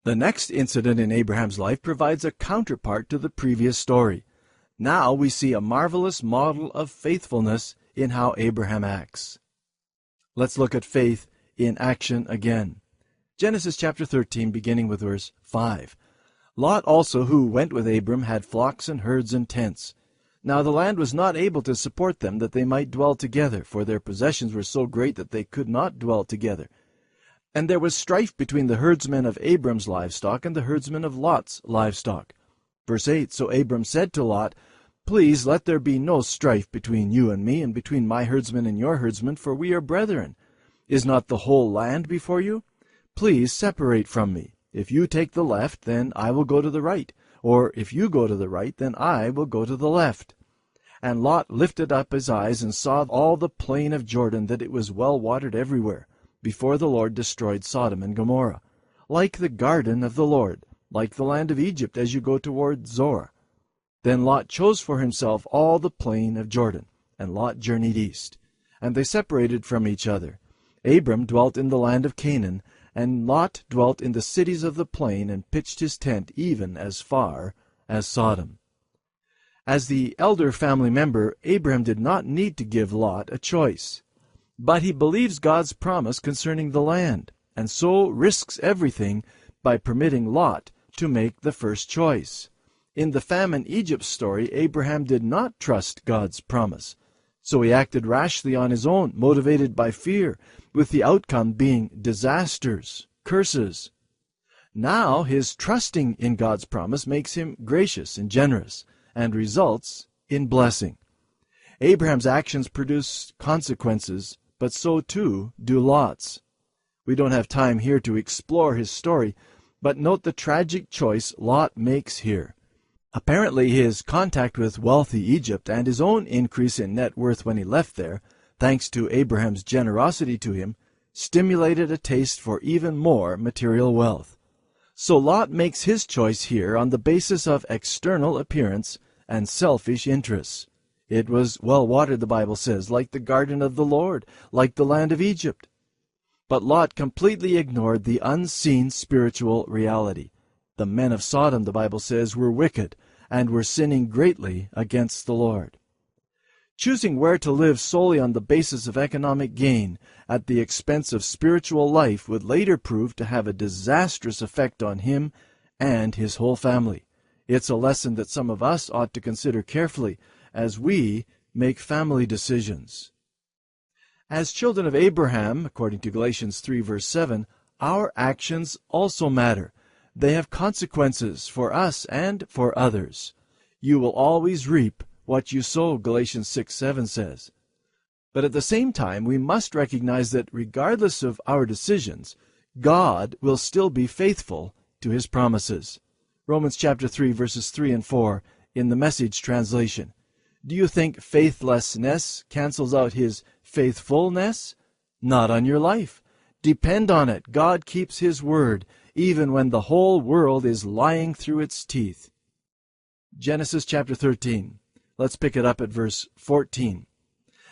The next incident in Abraham's life provides a counterpart to the previous story. Now we see a marvelous model of faithfulness in how Abraham acts. Let's look at faith in action again. Genesis chapter 13, beginning with verse 5. Lot also, who went with Abram, had flocks and herds and tents. Now the land was not able to support them, that they might dwell together, for their possessions were so great that they could not dwell together. And there was strife between the herdsmen of Abram's livestock and the herdsmen of Lot's livestock. Verse 8, So Abram said to Lot, Please let there be no strife between you and me, and between my herdsmen and your herdsmen, for we are brethren. Is not the whole land before you? Please separate from me. If you take the left, then I will go to the right. Or if you go to the right, then I will go to the left. And Lot lifted up his eyes and saw all the plain of Jordan, that it was well watered everywhere, before the Lord destroyed Sodom and Gomorrah, like the garden of the Lord, like the land of Egypt as you go toward Zoar. Then Lot chose for himself all the plain of Jordan, and Lot journeyed east. And they separated from each other. Abram dwelt in the land of Canaan, and Lot dwelt in the cities of the plain, and pitched his tent even as far as Sodom. As the elder family member, Abraham did not need to give Lot a choice. But he believes God's promise concerning the land, and so risks everything by permitting Lot to make the first choice. In the famine Egypt story, Abraham did not trust God's promise, so he acted rashly on his own, motivated by fear, with the outcome being disasters, curses. Now his trusting in God's promise makes him gracious and generous, and results in blessing. Abraham's actions produce consequences, but so too do Lot's. We don't have time here to explore his story, but note the tragic choice Lot makes here. Apparently his contact with wealthy Egypt and his own increase in net worth when he left there, thanks to Abraham's generosity to him, stimulated a taste for even more material wealth. So Lot makes his choice here on the basis of external appearance and selfish interests. It was well watered, the Bible says, like the garden of the Lord, like the land of Egypt. But Lot completely ignored the unseen spiritual reality. The men of Sodom, the Bible says, were wicked and were sinning greatly against the Lord. Choosing where to live solely on the basis of economic gain at the expense of spiritual life would later prove to have a disastrous effect on him and his whole family. It's a lesson that some of us ought to consider carefully as we make family decisions. As children of Abraham, according to Galatians 3 verse 7, our actions also matter. They have consequences for us and for others. You will always reap what you sow, Galatians 6:7 says. But at the same time, we must recognize that regardless of our decisions, God will still be faithful to his promises. Romans chapter 3 verses 3 and 4 in the Message translation. Do you think faithlessness cancels out his faithfulness? Not on your life. Depend on it. God keeps his word, even when the whole world is lying through its teeth. Genesis chapter 13. Let's pick it up at verse 14.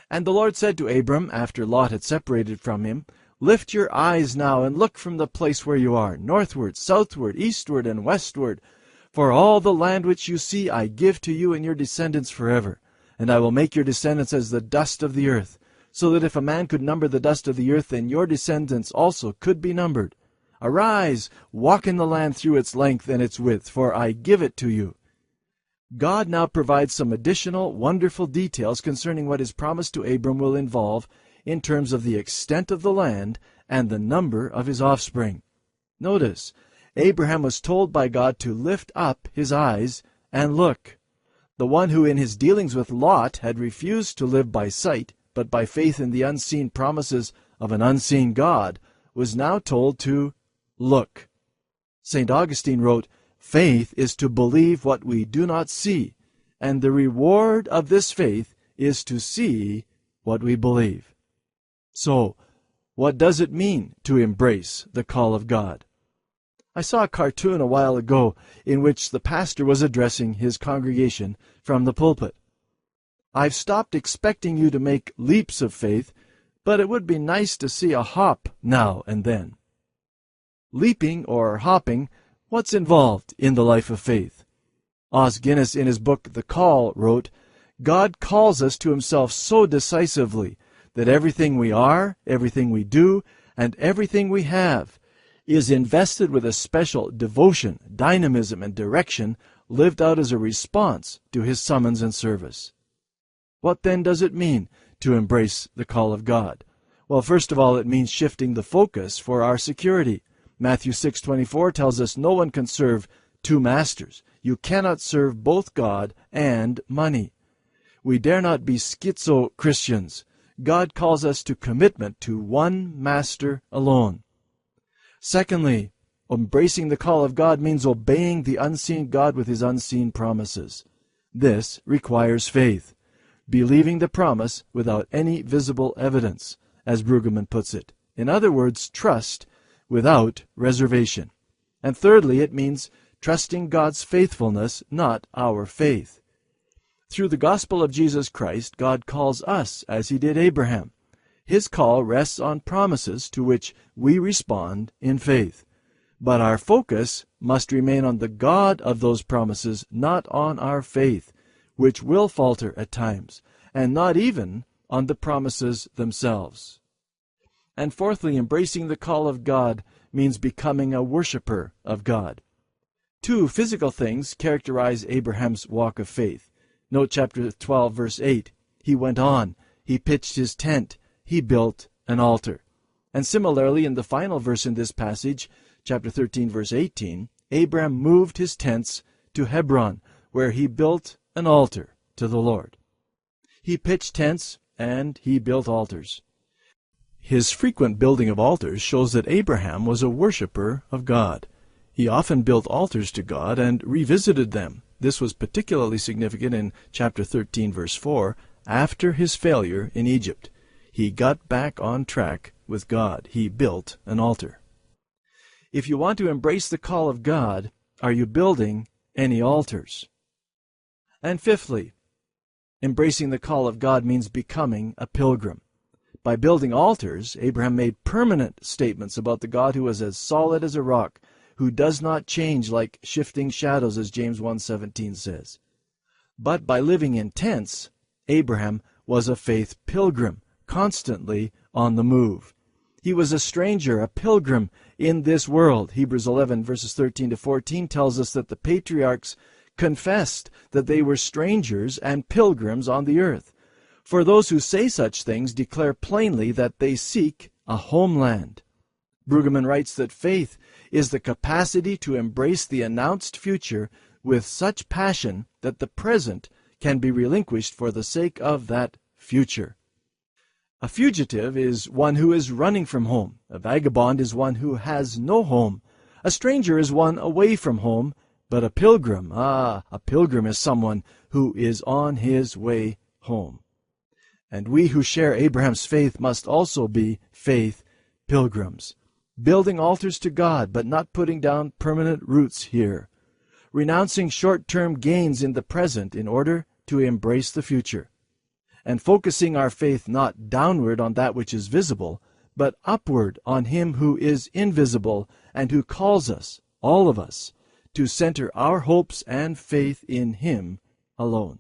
And the Lord said to Abram, after Lot had separated from him, Lift your eyes now and look from the place where you are, northward, southward, eastward, and westward. For all the land which you see I give to you and your descendants forever. And I will make your descendants as the dust of the earth, so that if a man could number the dust of the earth, then your descendants also could be numbered. Arise, walk in the land through its length and its width, for I give it to you. God now provides some additional wonderful details concerning what his promise to Abram will involve in terms of the extent of the land and the number of his offspring. Notice, Abraham was told by God to lift up his eyes and look. The one who in his dealings with Lot had refused to live by sight, but by faith in the unseen promises of an unseen God, was now told to look. St. Augustine wrote, Faith is to believe what we do not see, and the reward of this faith is to see what we believe. So, what does it mean to embrace the call of God? I saw a cartoon a while ago in which the pastor was addressing his congregation from the pulpit. I've stopped expecting you to make leaps of faith, but it would be nice to see a hop now and then. Leaping or hopping What's involved in the life of faith? Os Guinness, in his book The Call, wrote, "God calls us to himself so decisively that everything we are, everything we do, and everything we have is invested with a special devotion, dynamism, and direction lived out as a response to his summons and service." What then does it mean to embrace the call of God? Well, first of all, it means shifting the focus for our security. Matthew 6:24 tells us no one can serve two masters. You cannot serve both God and money. We dare not be schizo-Christians. God calls us to commitment to one master alone. Secondly, embracing the call of God means obeying the unseen God with his unseen promises. This requires faith, believing the promise without any visible evidence, as Brueggemann puts it. In other words, trust without reservation. And thirdly, it means trusting God's faithfulness, not our faith. Through the gospel of Jesus Christ, God calls us as he did Abraham. His call rests on promises to which we respond in faith. But our focus must remain on the God of those promises, not on our faith, which will falter at times, and not even on the promises themselves. And fourthly, embracing the call of God means becoming a worshiper of God. Two physical things characterize Abraham's walk of faith. Note chapter 12, verse 8. He went on, he pitched his tent, he built an altar. And similarly, in the final verse in this passage, chapter 13, verse 18, Abraham moved his tents to Hebron, where he built an altar to the Lord. He pitched tents and he built altars. His frequent building of altars shows that Abraham was a worshiper of God. He often built altars to God and revisited them. This was particularly significant in chapter 13, verse 4, after his failure in Egypt. He got back on track with God. He built an altar. If you want to embrace the call of God, are you building any altars? And fifthly, embracing the call of God means becoming a pilgrim. By building altars, Abraham made permanent statements about the God who is as solid as a rock, who does not change like shifting shadows, as James 1:17 says. But by living in tents, Abraham was a faith pilgrim, constantly on the move. He was a stranger, a pilgrim in this world. Hebrews 11, verses 13 to 14 tells us that the patriarchs confessed that they were strangers and pilgrims on the earth. For those who say such things declare plainly that they seek a homeland. Brueggemann writes that faith is the capacity to embrace the announced future with such passion that the present can be relinquished for the sake of that future. A fugitive is one who is running from home. A vagabond is one who has no home. A stranger is one away from home. But a pilgrim is someone who is on his way home. And we who share Abraham's faith must also be faith pilgrims, building altars to God, but not putting down permanent roots here, renouncing short-term gains in the present in order to embrace the future, and focusing our faith not downward on that which is visible, but upward on him who is invisible and who calls us, all of us, to center our hopes and faith in him alone.